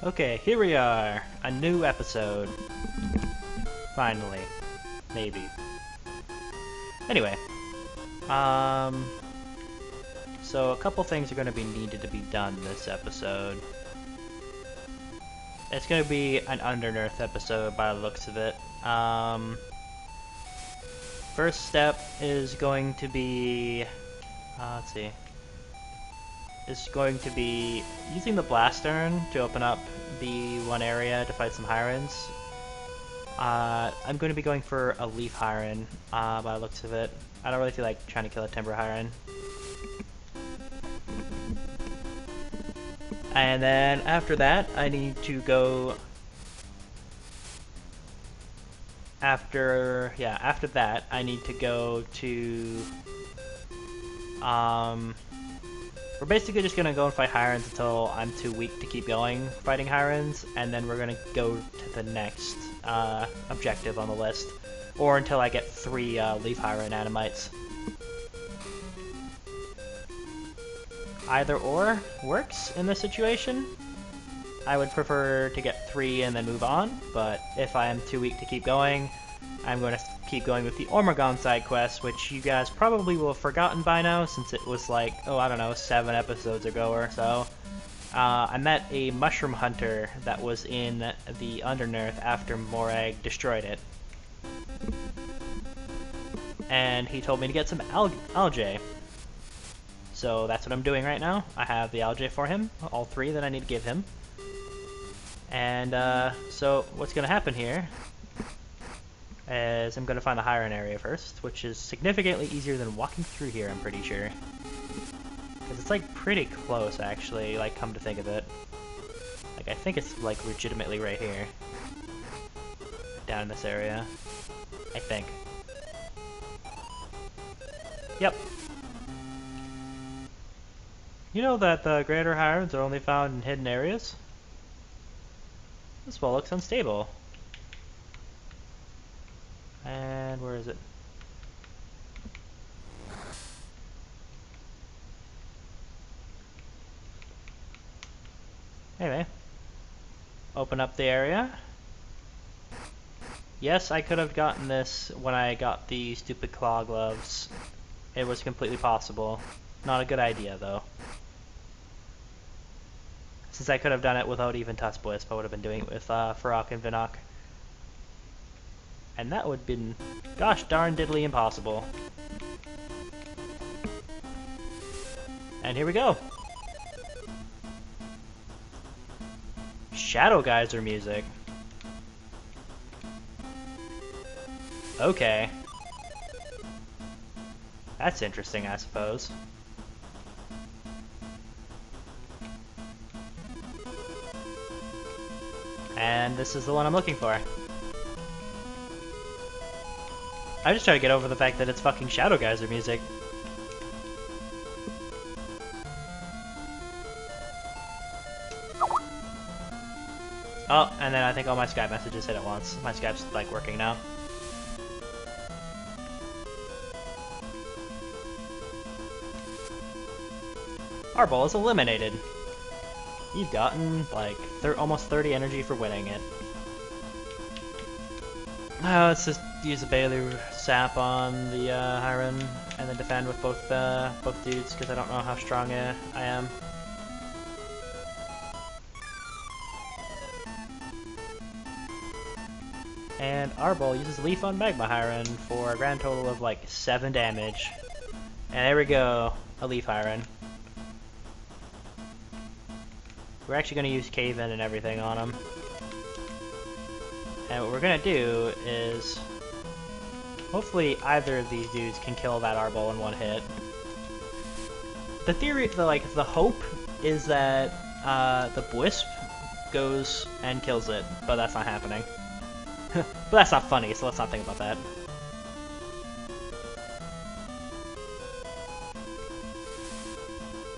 Okay, here we are. A new episode. Finally. Maybe. Anyway. So a couple things are going to be needed to be done this episode. It's going to be an Underearth episode by the looks of it. First step is going to be... let's see. Is going to be using the blast urn to open up the one area to fight some Hyrens. I'm going to be going for a leaf Hyren by the looks of it. I don't really feel like trying to kill a timber Hyren. And then after that, I need to go... After that, I need to go to... We're basically just gonna go and fight Hyrens until I'm too weak to keep going fighting Hyrens, and then we're gonna go to the next objective on the list, or until I get 3 Leaf Hyren Animites. Either or works in this situation. I would prefer to get 3 and then move on, but if I am too weak to keep going, I'm going to keep going with the Ormagon side quest, which you guys probably will have forgotten by now, since it was like, oh, I don't know, 7 episodes ago or so. I met a mushroom hunter that was in the Underearth after Morag destroyed it. And he told me to get some algae. So that's what I'm doing right now. I have the algae for him, all 3 that I need to give him. And so what's going to happen here is I'm going to find the Hyren area first, which is significantly easier than walking through here, I'm pretty sure. Because it's like pretty close, actually, like, come to think of it. Like, I think it's like legitimately right here. Down in this area. I think. Yep. You know that the greater Hyrens are only found in hidden areas? This wall looks unstable. And where is it? Anyway. Open up the area. Yes, I could have gotten this when I got the stupid claw gloves. It was completely possible. Not a good idea, though. Since I could have done it without even Tuskwisp, I would have been doing it with Farok and Vinok. And that would have been, gosh darn diddly impossible. And here we go. Shadow Geyser music. Okay. That's interesting, I suppose. And this is the one I'm looking for. I just try to get over the fact that it's fucking Shadow Geyser music. Oh, and then I think all my Skype messages hit at once. My Skype's like working now. Our ball is eliminated. You've gotten like almost 30 energy for winning it. Let's just use a Bailey sap on the Hyren and then defend with both dudes, because I don't know how strong I am. And Arbol uses Leaf on Magma Hyren for a grand total of like 7 damage. And there we go, a Leaf Hyren. We're actually going to use Cave-In and everything on him. And what we're going to do is... hopefully either of these dudes can kill that Arbol in one hit. The theory, the hope is that the Bwisp goes and kills it, but that's not happening. But that's not funny, so let's not think about that.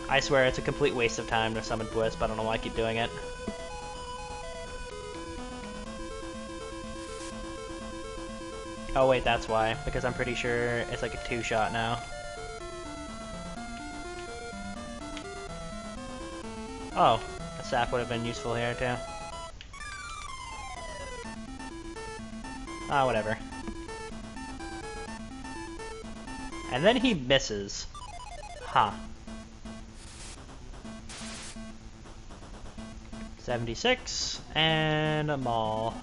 I swear it's a complete waste of time to summon Bwisp, I don't know why I keep doing it. Oh wait, that's why, because I'm pretty sure it's like a 2-shot now. Oh, Sap would have been useful here too. Ah, whatever. And then he misses. Huh. 76, and a maul.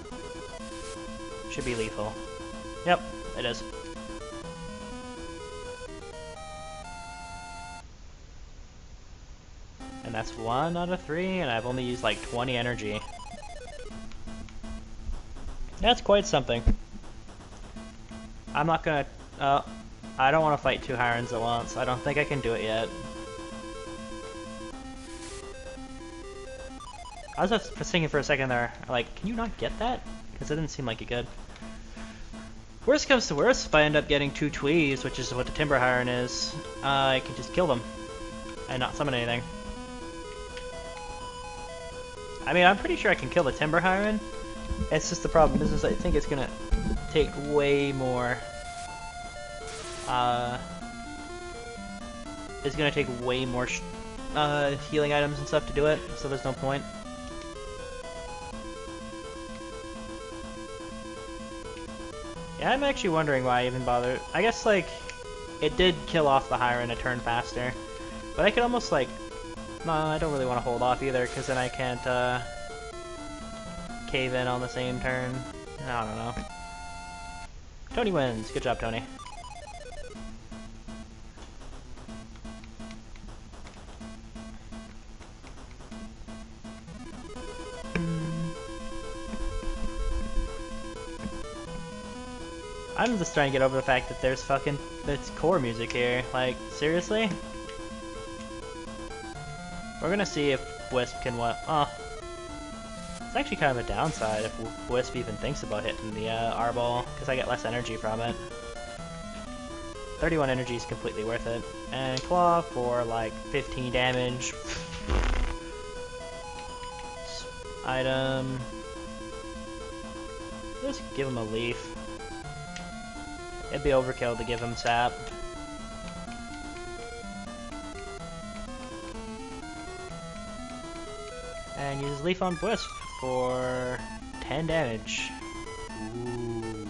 Should be lethal. Yep, it is. And that's 1 out of 3, and I've only used like 20 energy. That's quite something. I'm not gonna... I don't want to fight 2 Hyrens at once. I don't think I can do it yet. I was just thinking for a second there, like, can you not get that? Because it didn't seem like you could. Worst comes to worst, if I end up getting 2 Twees, which is what the Timber Hyren is, I can just kill them and not summon anything. I mean, I'm pretty sure I can kill the Timber Hyren. It's just the problem is I think it's gonna take way more. It's gonna take way more healing items and stuff to do it, so there's no point. Yeah, I'm actually wondering why I even bother. I guess, like, it did kill off the Hyren a turn faster. But I could almost, like... No, I don't really want to hold off either, because then I can't, cave in on the same turn. I don't know. Tony wins. Good job, Tony. I'm just trying to get over the fact that there's core music here. Like, seriously? We're gonna see if Wisp can what? Oh. It's actually kind of a downside if Wisp even thinks about hitting the R-Ball, because I get less energy from it. 31 energy is completely worth it. And Claw for like 15 damage. Item. Just give him a leaf. It'd be overkill to give him sap. And use leaf on Wisp for 10 damage. Ooh.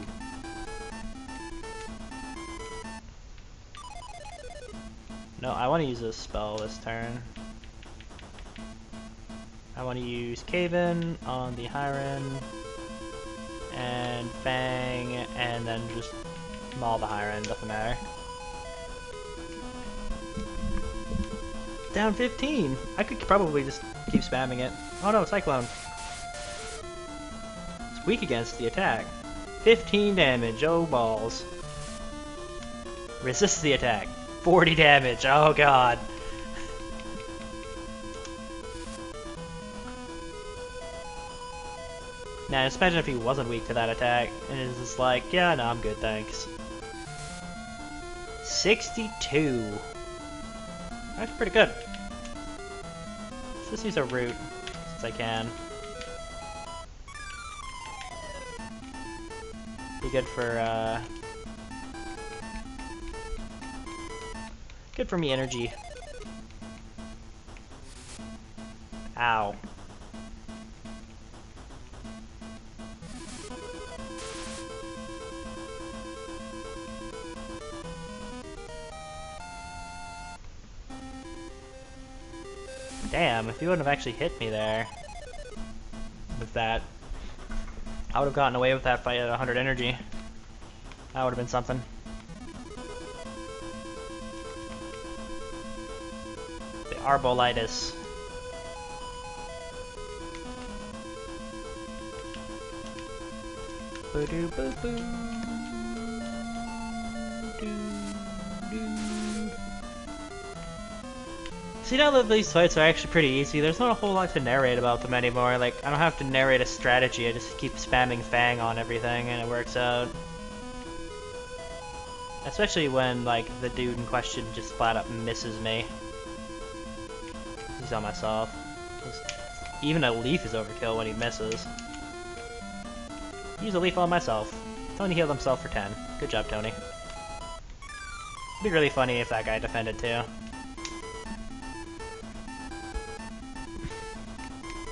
No, I want to use a spell this turn. I want to use Cave-In on the Hyren and Fang, and then just maul the Hyren, doesn't matter. Down 15! I could probably just keep spamming it. Oh no, Cyclone! It's weak against the attack. 15 damage, oh balls. Resists the attack. 40 damage, oh god. Now, just imagine if he wasn't weak to that attack, and it's just like, yeah, no, I'm good, thanks. 62. That's pretty good. Let's just use a root, since I can. Be good for, good for me energy. Ow. Damn, if you wouldn't have actually hit me there with that, I would have gotten away with that fight at 100 energy. That would have been something. The Arbolitis. Boo-doo-boo-boo. See, now that these fights are actually pretty easy, there's not a whole lot to narrate about them anymore. Like, I don't have to narrate a strategy, I just keep spamming Fang on everything and it works out. Especially when, like, the dude in question just flat up misses me. He's on myself. Even a leaf is overkill when he misses. Use a leaf on myself. Tony healed himself for 10. Good job, Tony. It'd be really funny if that guy defended too.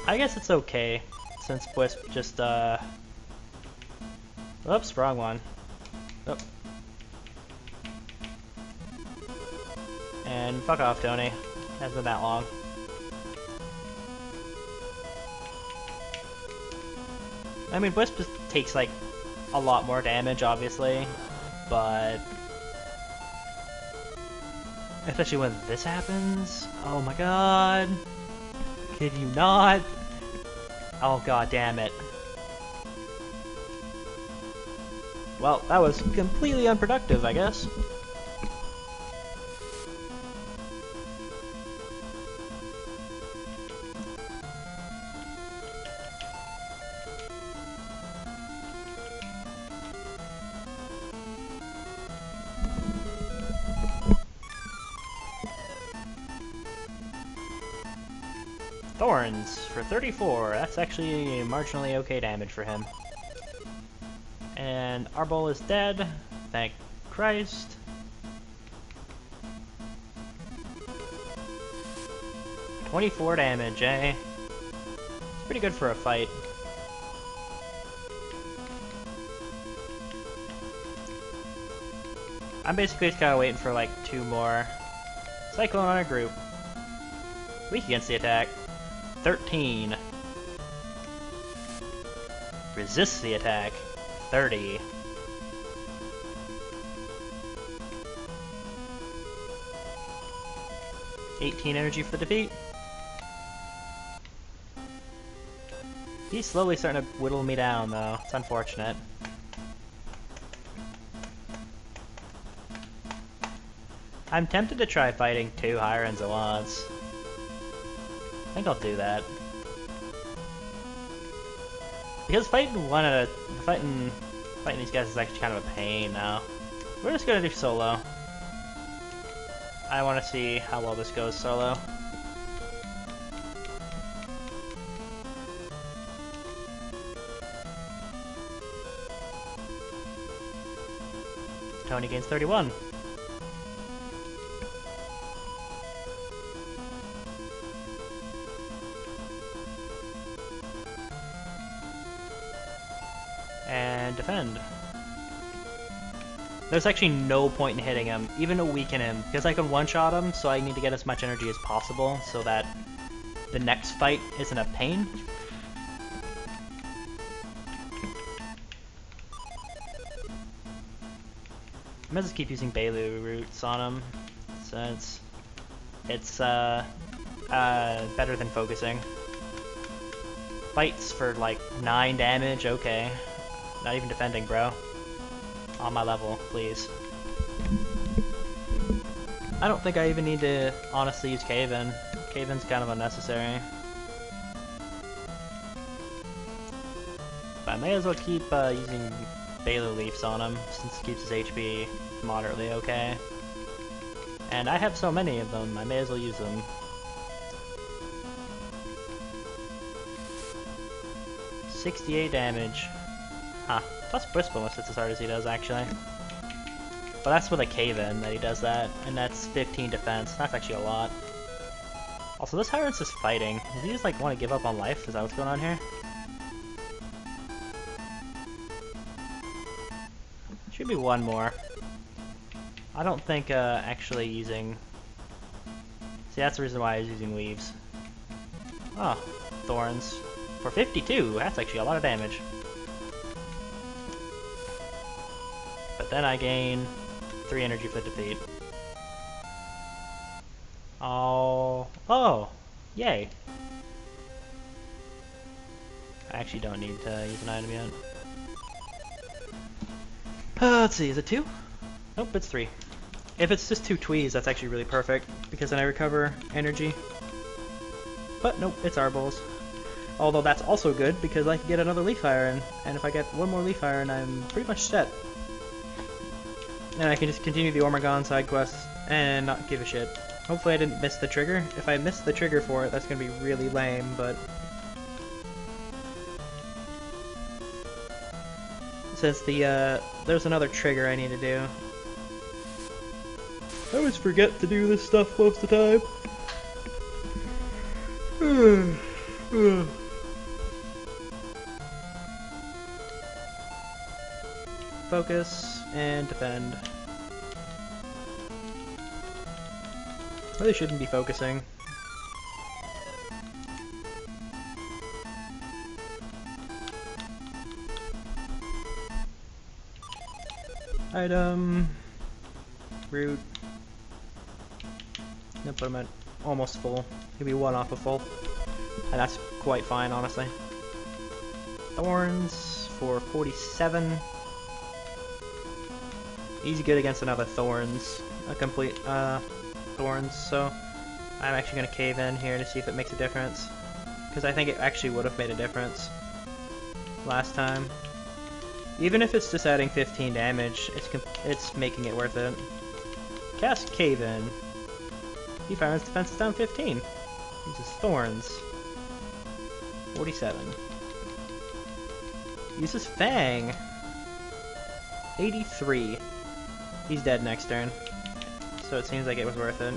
I guess it's okay, since Wisp just, oops, wrong one. Oh. And fuck off, Tony. Hasn't been that long. I mean, Wisp just takes, like, a lot more damage, obviously, but... especially when this happens? Oh my god! Kid you not? Oh god damn it. Well, that was completely unproductive, I guess. Thorns for 34. That's actually marginally okay damage for him. And Arbol is dead. Thank Christ. $24 damage, eh? It's pretty good for a fight. I'm basically just kind of waiting for like 2 more. Cyclone on a group. Weak against the attack. 13. Resists the attack. 30. $18 energy for the defeat. He's slowly starting to whittle me down, though. It's unfortunate. I'm tempted to try fighting 2 Hyrens at once. I think I'll do that. Because fighting these guys is actually kind of a pain now. We're just gonna do solo. I want to see how well this goes solo. Tony gains 31. And defend. There's actually no point in hitting him, even to weaken him, because I can one-shot him, so I need to get as much energy as possible so that the next fight isn't a pain. I might just keep using Bailu roots on him, since it's better than focusing. Fights for like 9 damage, okay. Not even defending, bro. On my level, please. I don't think I even need to honestly use Cave-In. Cave-In's kind of unnecessary. But I may as well keep using Bailu Leafs on him, since it keeps his HP moderately okay. And I have so many of them, I may as well use them. $68 damage. Huh. Plus Wisp almost hits as hard as he does, actually. But that's with a Cave-In that he does that, and that's 15 defense. That's actually a lot. Also, this Hyren's just fighting. Does he just like want to give up on life? Is that what's going on here? Should be one more. I don't think actually using... See, that's the reason why I was using Weaves. Oh, Thorns. For 52, that's actually a lot of damage. But then I gain 3 energy for defeat. Oh, yay. I actually don't need to use an item yet. Let's see, is it 2? Nope, it's 3. If it's just 2 Tweez, that's actually really perfect, because then I recover energy. But nope, it's Arbol's. Although that's also good, because I can get another Leaf Hyren, and if I get one more Leaf Hyren, I'm pretty much set. And I can just continue the Ormagon side quests, and not give a shit. Hopefully I didn't miss the trigger. If I missed the trigger for it, that's gonna be really lame, but... Since there's another trigger I need to do. I always forget to do this stuff most of the time. focus, and defend. Really shouldn't be focusing. Item. Root. Gonna put him at almost full. Maybe one off of full. And that's quite fine, honestly. Thorns for 47. Easy good against another Thorns. A complete Thorns, so I'm actually gonna cave in here to see if it makes a difference. Because I think it actually would have made a difference last time. Even if it's just adding 15 damage, it's making it worth it. Cast Cave In. Hyren's defense is down 15. Uses Thorns. 47. Uses Fang. 83. He's dead next turn. So it seems like it was worth it.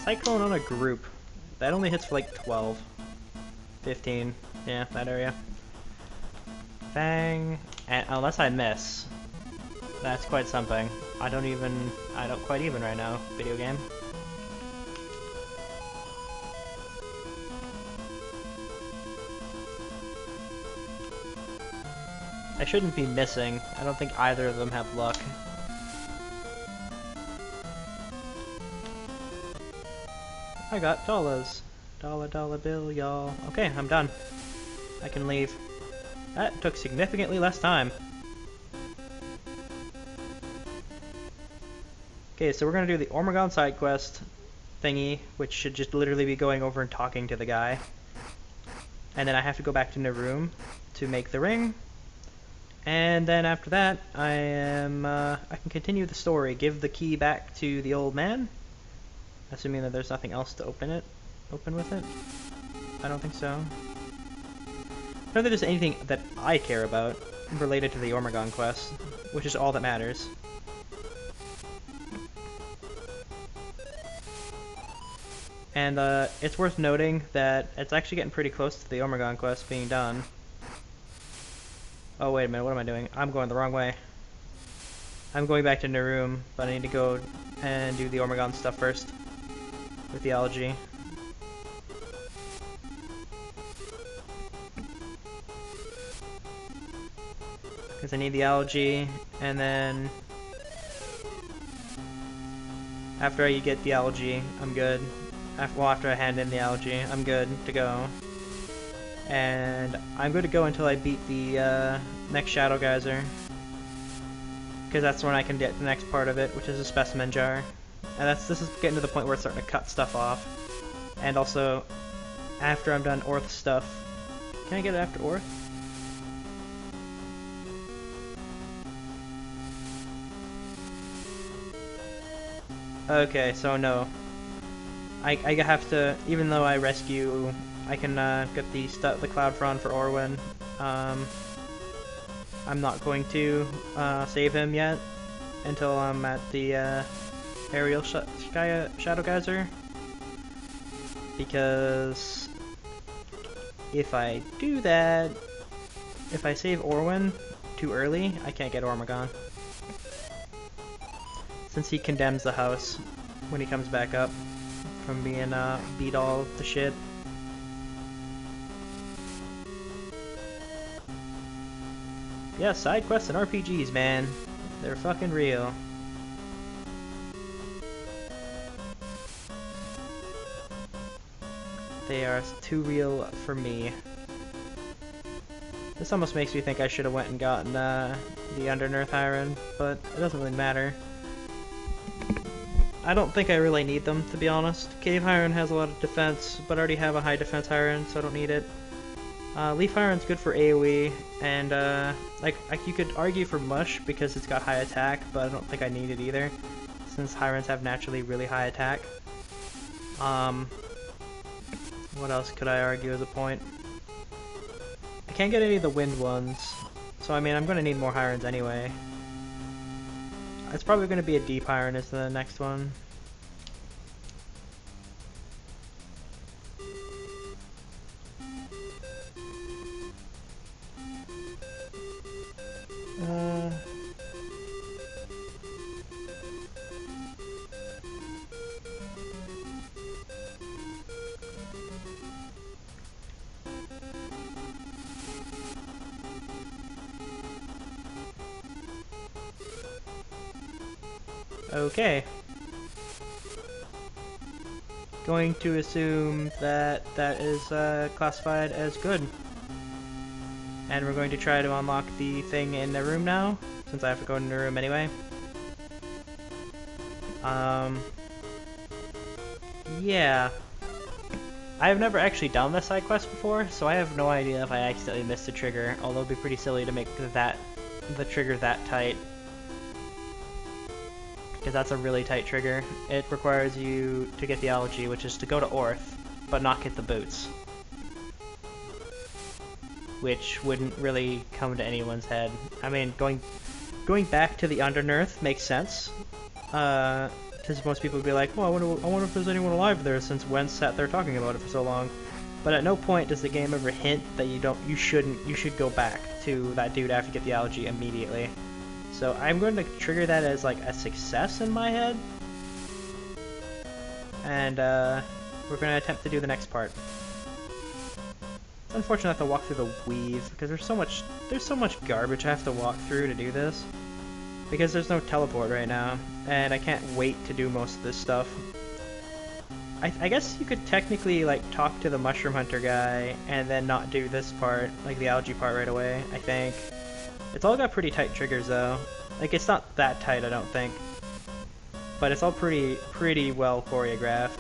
Cyclone on a group. That only hits for like 12. 15. Yeah, that area. Fang. And unless I miss. That's quite something. I don't quite even right now, video game. I shouldn't be missing. I don't think either of them have luck. I got dollars. Dollar bill, y'all. Okay, I'm done. I can leave. That took significantly less time. Okay, so we're gonna do the Ormagon side quest thingy, which should just literally be going over and talking to the guy. And then I have to go back to Naroom to make the ring. And then after that, I can continue the story. Give the key back to the old man. Assuming that there's nothing else to open with it. I don't think so. I don't think there's anything that I care about related to the Ormagon quest, which is all that matters. And it's worth noting that it's actually getting pretty close to the Ormagon quest being done. Oh wait a minute, what am I doing? I'm going the wrong way. I'm going back to Naroom, but I need to go and do the Ormagon stuff first. With the algae. Because I need the algae, and then after I get the algae, I'm good. After I hand in the algae, I'm good to go. And I'm good to go until I beat the next Shadow Geyser. Because that's when I can get the next part of it, which is a specimen jar. And this is getting to the point where it's starting to cut stuff off. And also, after I'm done Orth stuff... Can I get it after Orth? Okay, so no. I have to, even though I rescue, I can get the Cloud Frond for Orwin. I'm not going to save him yet until I'm at the Aerial Shadow Geyser, because if I do that, if I save Orwin too early, I can't get Ormagon. Since he condemns the house when he comes back up from being beat all the shit. Yeah, side quests and RPGs, man. They're fucking real. They are too real for me. This almost makes me think I should have went and gotten the Undernearth Hyren, but it doesn't really matter. I don't think I really need them, to be honest. Cave Hyren has a lot of defense, but I already have a high defense Hyren, so I don't need it. Leaf Hyren's good for AoE, and like you could argue for Mush because it's got high attack, but I don't think I need it either, since Hyrens have naturally really high attack. What else could I argue as a point? I can't get any of the wind ones, so I mean I'm going to need more Hyrens anyway. It's probably going to be a Deep Hyren is the next one. Okay. Going to assume that that is classified as good. And we're going to try to unlock the thing in the room now, since I have to go in the room anyway. Yeah. I've never actually done this side quest before, so I have no idea if I accidentally missed a trigger, although it'd be pretty silly to make the trigger that tight. Because that's a really tight trigger. It requires you to get the algae, which is to go to Orth, but not get the boots. Which wouldn't really come to anyone's head. I mean, going back to the Undernearth makes sense. Because most people would be like, well, I wonder if there's anyone alive there since Wen sat there talking about it for so long. But at no point does the game ever hint that you should go back to that dude after you get the algae immediately. So I'm going to trigger that as like a success in my head. And we're going to attempt to do the next part. It's unfortunate I have to walk through the weave because there's so much garbage I have to walk through to do this. Because there's no teleport right now, and I can't wait to do most of this stuff. I guess you could technically like talk to the mushroom hunter guy and then not do this part, like the algae part right away, I think. It's all got pretty tight triggers though. Like it's not that tight, I don't think. But it's all pretty well choreographed.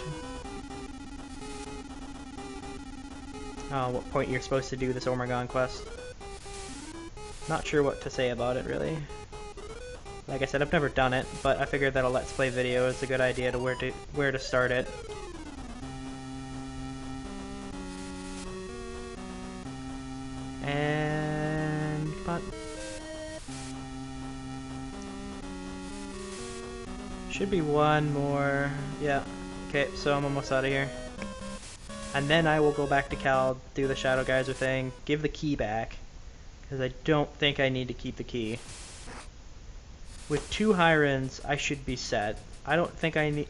What point you're supposed to do this Ormagon quest. Not sure what to say about it really. Like I said, I've never done it, but I figured that a Let's Play video is a good idea to where to start it. And come on. Should be one more. Yeah. Okay, so I'm almost out of here. And then I will go back to Cal, do the Shadow Geyser thing, give the key back, because I don't think I need to keep the key. With 2 Hyrens, I should be set. I don't think I need...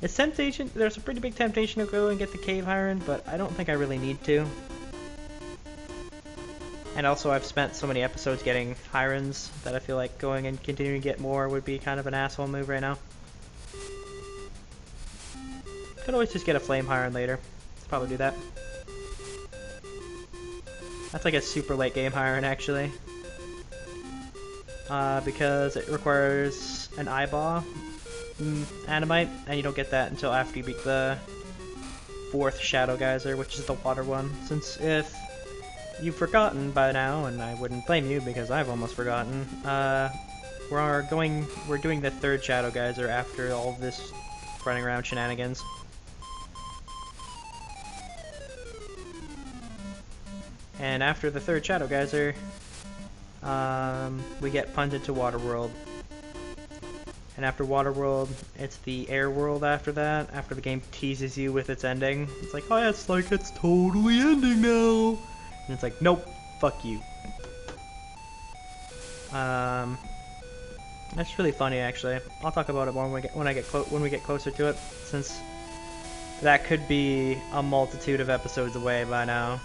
It's temptation. There's a pretty big temptation to go and get the cave Hyren, but I don't think I really need to. And also, I've spent so many episodes getting Hyrens that I feel like going and continuing to get more would be kind of an asshole move right now. Could always just get a Flame Hyren later. Let's probably do that. That's like a super late game Hyren, actually. Because it requires an eyeball animite, and you don't get that until after you beat the 4th Shadow Geyser, which is the water one. Since if you've forgotten by now, and I wouldn't blame you because I've almost forgotten, we're doing the 3rd Shadow Geyser after all of this running around shenanigans. And after the 3rd Shadow Geyser, we get punted to Waterworld. And after Waterworld, it's the Air World after that, after the game teases you with its ending. It's like, oh yeah, it's like it's totally ending now! And it's like, nope, fuck you. That's really funny actually. I'll talk about it more when we get closer to it, since that could be a multitude of episodes away by now.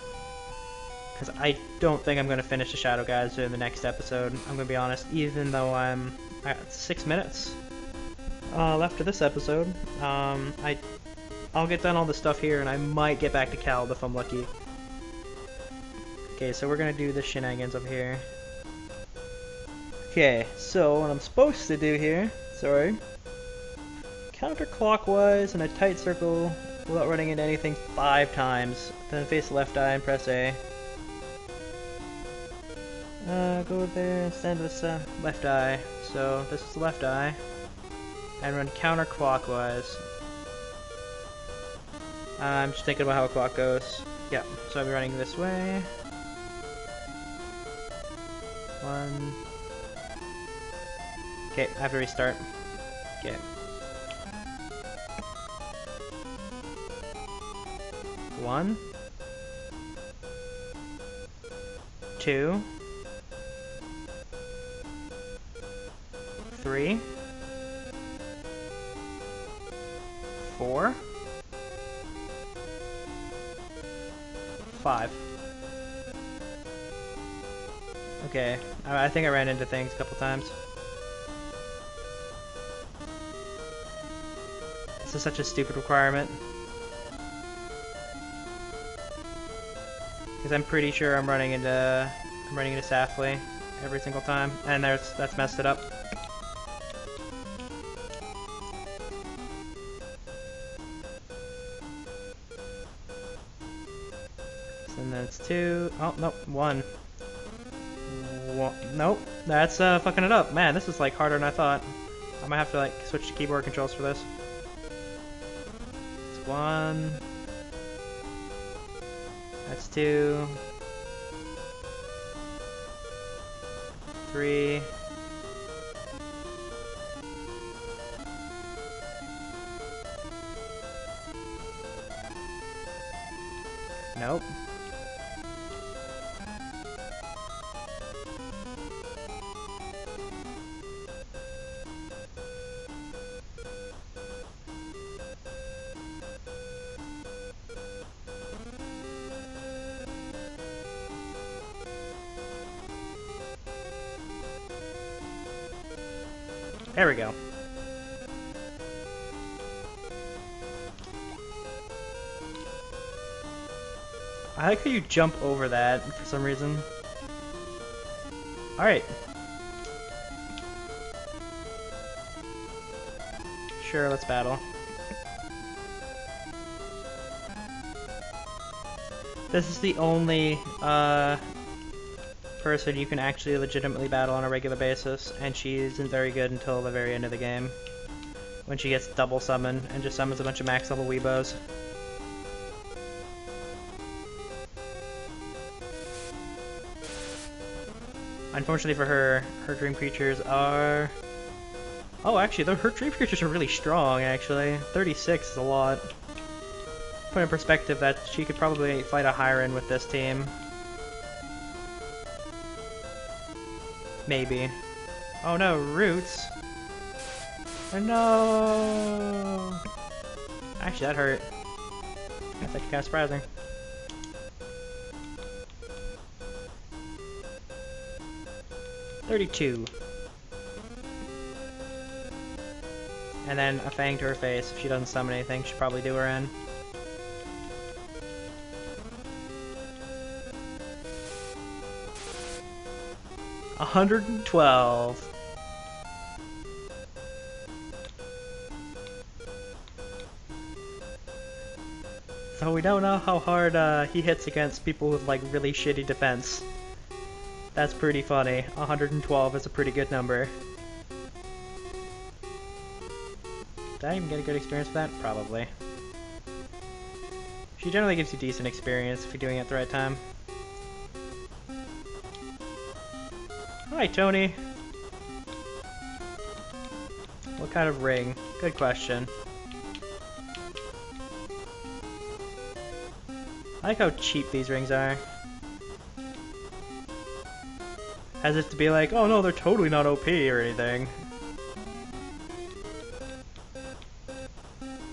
Because I don't think I'm going to finish the Shadow Geyser in the next episode, I'm going to be honest, even though I'm at 6 minutes left of this episode. I'll get done all the stuff here, and I might get back to Cal if I'm lucky. Okay, so we're going to do the shenanigans up here. Okay, so what I'm supposed to do here, sorry, counterclockwise in a tight circle without running into anything 5 times, then face the left eye and press A. Go there and stand to the left eye. So this is the left eye. And run counterclockwise. I'm just thinking about how a clock goes. Yeah, so I'll be running this way. 1. Okay, I have to restart. Okay. 1. 2. 3. 4. 5. Okay, I think I ran into things a couple times. This is such a stupid requirement. Because I'm pretty sure I'm running into Safley every single time, and that's messed it up. And then it's 2. Oh, nope, 1. Nope, that's fucking it up. Man, this is like harder than I thought. I might have to like switch to keyboard controls for this. It's 1. That's 2. 3. Nope. There we go. I like how you jump over that for some reason. Alright. Sure, let's battle. This is the only person you can actually legitimately battle on a regular basis, and she isn't very good until the very end of the game, when she gets double summoned and just summons a bunch of max level weebos. Unfortunately for her, her dream creatures are... Oh, actually, her dream creatures are really strong, actually. 36 is a lot. Put in perspective that she could probably fight a Hyren with this team. Maybe. Oh no, roots. Oh no! Actually, that hurt. That's actually kind of surprising. $32. And then a fang to her face. If she doesn't summon anything, she'll probably do her in. $112. So we don't know how hard he hits against people with like really shitty defense. That's pretty funny. 112 is a pretty good number. Did I even get a good experience with that? Probably. She generally gives you decent experience if you're doing it at the right time. Hi, Tony. What kind of ring? Good question. I like how cheap these rings are. As if to be like, oh no, they're totally not OP or anything.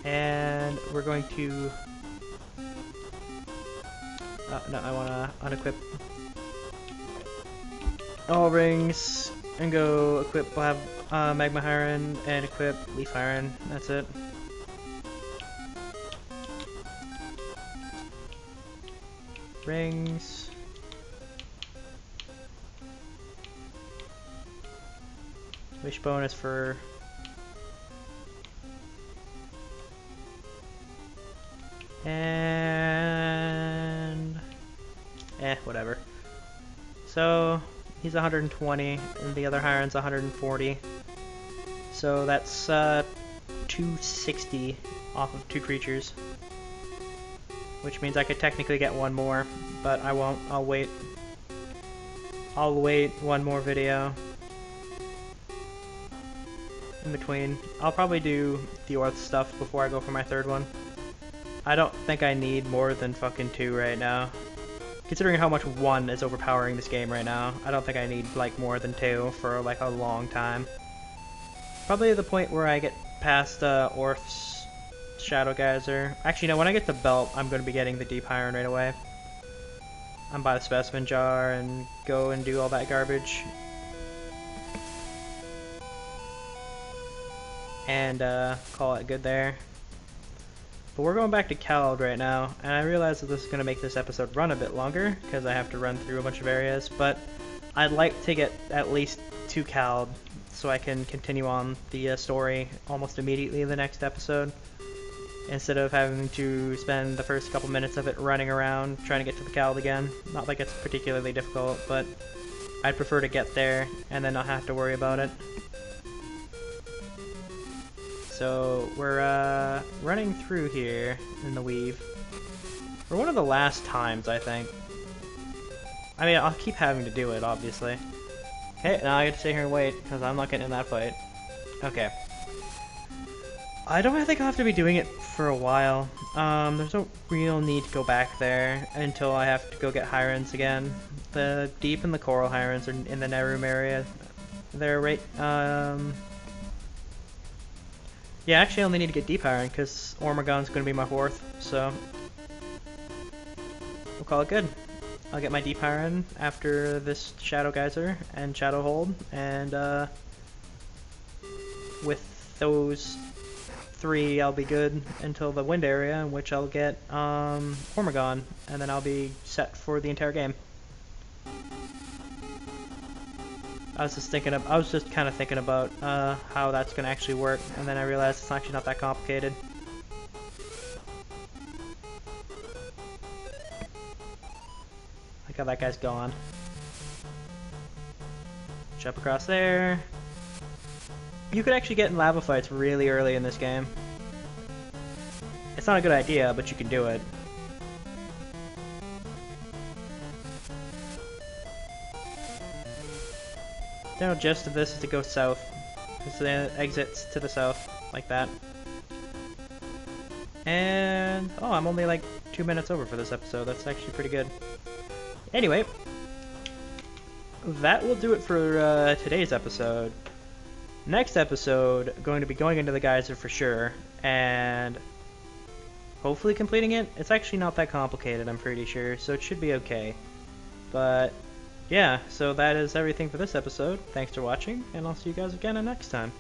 And we're going to... no, I want to unequip all rings and go equip. We'll have Magma Hyren and equip Leaf Hyren. That's it. Rings. Wish bonus for... and... whatever. So, he's 120, and the other Hyren's 140. So that's 260 off of 2 creatures. Which means I could technically get one more, but I won't. I'll wait. I'll wait one more video in between. I'll probably do the Orth stuff before I go for my third one. I don't think I need more than fucking 2 right now. Considering how much 1 is overpowering this game right now, I don't think I need like more than 2 for like a long time. Probably the point where I get past Orth's Shadow Geyser. Actually, no, when I get the belt, I'm going to be getting the Deep Hyren right away. I'm by the specimen jar and go and do all that garbage. And call it good there. But we're going back to Cald right now, and I realize that this is going to make this episode run a bit longer, because I have to run through a bunch of areas, but I'd like to get at least to Cald, so I can continue on the story almost immediately in the next episode, instead of having to spend the first couple minutes of it running around trying to get to the Cald again. Not like it's particularly difficult, but I'd prefer to get there and then not have to worry about it. So we're running through here in the weave for one of the last times, I think. I mean, I'll keep having to do it, obviously. Okay, now I get to sit here and wait, because I'm not getting in that fight. Okay. I don't think I'll have to be doing it for a while. There's no real need to go back there until I have to go get Hyrens again. The Deep and the Coral Hyrens are in the Neroom area. They're right, yeah, actually I only need to get Deep Hyren, because Ormagon's going to be my 4th, so we'll call it good. I'll get my Deep Hyren after this Shadow Geyser and Shadow Hold, and with those 3 I'll be good until the Wind area, in which I'll get Ormagon, and then I'll be set for the entire game. I was just kind of thinking about how that's going to actually work, and then I realized it's actually not that complicated. Look how that guy's gone. Jump across there. You could actually get in lava fights really early in this game. It's not a good idea, but you can do it. The general gist of this is to go south. This exits to the south, like that. And oh, I'm only like 2 minutes over for this episode. That's actually pretty good. Anyway, that will do it for today's episode. Next episode, going to be going into the geyser for sure, and hopefully completing it. It's actually not that complicated, I'm pretty sure, so it should be okay. But yeah, so that is everything for this episode. Thanks for watching, and I'll see you guys again next time.